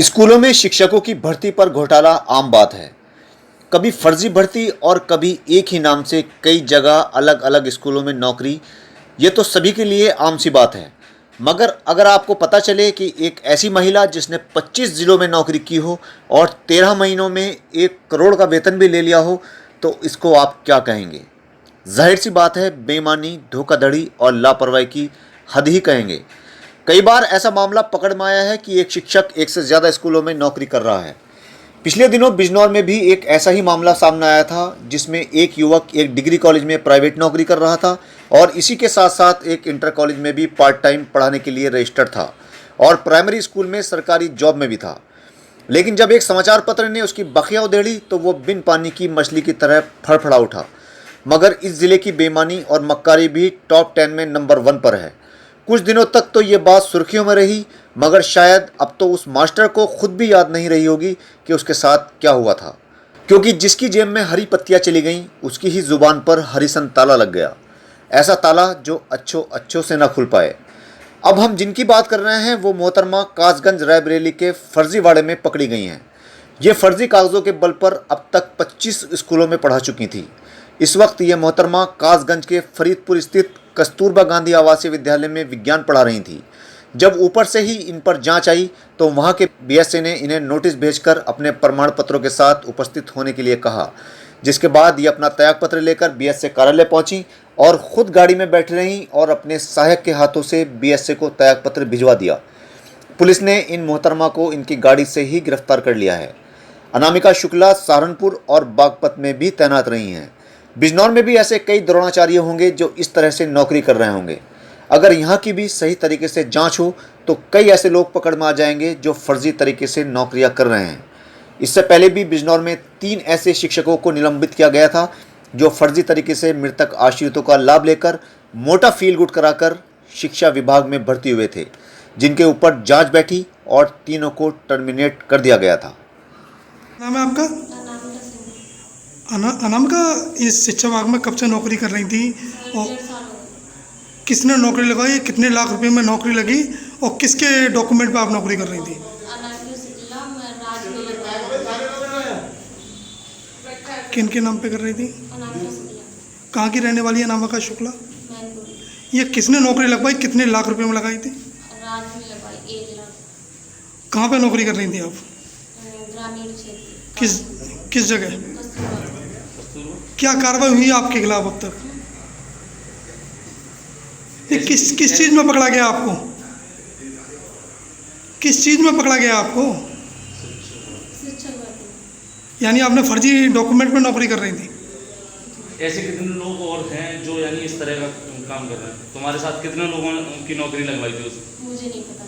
स्कूलों में शिक्षकों की भर्ती पर घोटाला आम बात है। कभी फर्जी भर्ती और कभी एक ही नाम से कई जगह अलग अलग स्कूलों में नौकरी, ये तो सभी के लिए आम सी बात है। मगर अगर आपको पता चले कि एक ऐसी महिला जिसने 25 जिलों में नौकरी की हो और 13 महीनों में 1 करोड़ का वेतन भी ले लिया हो, तो इसको आप क्या कहेंगे? जाहिर सी बात है, बेईमानी, धोखाधड़ी और लापरवाही की हद ही कहेंगे। कई बार ऐसा मामला पकड़ में आया है कि एक शिक्षक एक से ज़्यादा स्कूलों में नौकरी कर रहा है। पिछले दिनों बिजनौर में भी एक ऐसा ही मामला सामने आया था, जिसमें एक युवक एक डिग्री कॉलेज में प्राइवेट नौकरी कर रहा था और इसी के साथ साथ एक इंटर कॉलेज में भी पार्ट टाइम पढ़ाने के लिए रजिस्टर्ड था और प्राइमरी स्कूल में सरकारी जॉब में भी था। लेकिन जब एक समाचार पत्र ने उसकी बखियां उधेड़ी तो वो बिन पानी की मछली की तरह फड़फड़ा उठा। मगर इस जिले की बेईमानी और मक्कारी भी टॉप 10 में नंबर 1 पर है। कुछ दिनों तक तो ये बात सुर्खियों में रही, मगर शायद अब तो उस मास्टर को खुद भी याद नहीं रही होगी कि उसके साथ क्या हुआ था, क्योंकि जिसकी जेब में हरी पत्तियां चली गईं, उसकी ही जुबान पर हरीसन ताला लग गया। ऐसा ताला जो अच्छों से ना खुल पाए। अब हम जिनकी बात कर रहे हैं वो मोहतरमा कासगंज रायबरेली के फर्जीवाड़े में पकड़ी गई हैं। ये फर्जी कागज़ों के बल पर अब तक 25 स्कूलों में पढ़ा चुकी थी। इस वक्त ये मोहतरमा कासगंज के फरीदपुर स्थित कस्तूरबा गांधी आवासीय विद्यालय में विज्ञान पढ़ा रही थी। जब ऊपर से ही इन पर जांच आई तो वहां के बीएसए ने इन्हें नोटिस भेजकर अपने प्रमाण पत्रों के साथ उपस्थित होने के लिए कहा, जिसके बाद ये अपना त्यागपत्र लेकर बीएसए कार्यालय पहुंची और खुद गाड़ी में बैठी रहीं और अपने सहायक के हाथों से बीएसए को त्यागपत्र भिजवा दिया। पुलिस ने इन मोहतरमा को इनकी गाड़ी से ही गिरफ्तार कर लिया है। अनामिका शुक्ला सहारनपुर और बागपत में भी तैनात रही हैं। बिजनौर में भी ऐसे कई द्रोणाचार्य होंगे जो इस तरह से नौकरी कर रहे होंगे। अगर यहाँ की भी सही तरीके से जांच हो तो कई ऐसे लोग पकड़ में आ जाएंगे जो फर्जी तरीके से नौकरियां कर रहे हैं। इससे पहले भी बिजनौर में 3 ऐसे शिक्षकों को निलंबित किया गया था जो फर्जी तरीके से मृतक आश्रितों का लाभ लेकर मोटा फील गुड कराकर शिक्षा विभाग में भर्ती हुए थे, जिनके ऊपर जांच बैठी और तीनों को टर्मिनेट कर दिया गया था। नाम है आपका? अनामिका, इस शिक्षा विभाग में कब से नौकरी कर रही थी और किसने नौकरी लगाई? कितने लाख रुपए में नौकरी लगी और किसके डॉक्यूमेंट पे आप नौकरी कर रही थी? किन के नाम पे कर रही थी? कहाँ की रहने वाली है अनामिका शुक्ला? ये किसने नौकरी लगवाई? कितने लाख रुपए में लगाई थी? कहाँ पे नौकरी कर रही थी आप? ग्रामीण क्षेत्र। किस जगह? क्या कार्रवाई हुई आपके खिलाफ अब तक? किस चीज़ में पकड़ा गया आपको? किस चीज़ में पकड़ा गया आपको? यानी आपने फर्जी डॉक्यूमेंट में नौकरी कर रही थी। ऐसे कितने लोग और हैं जो यानी इस तरह का काम कर रहे हैं? तुम्हारे साथ कितने लोगों की नौकरी लगवाई थी उसमें? मुझे नहीं पता।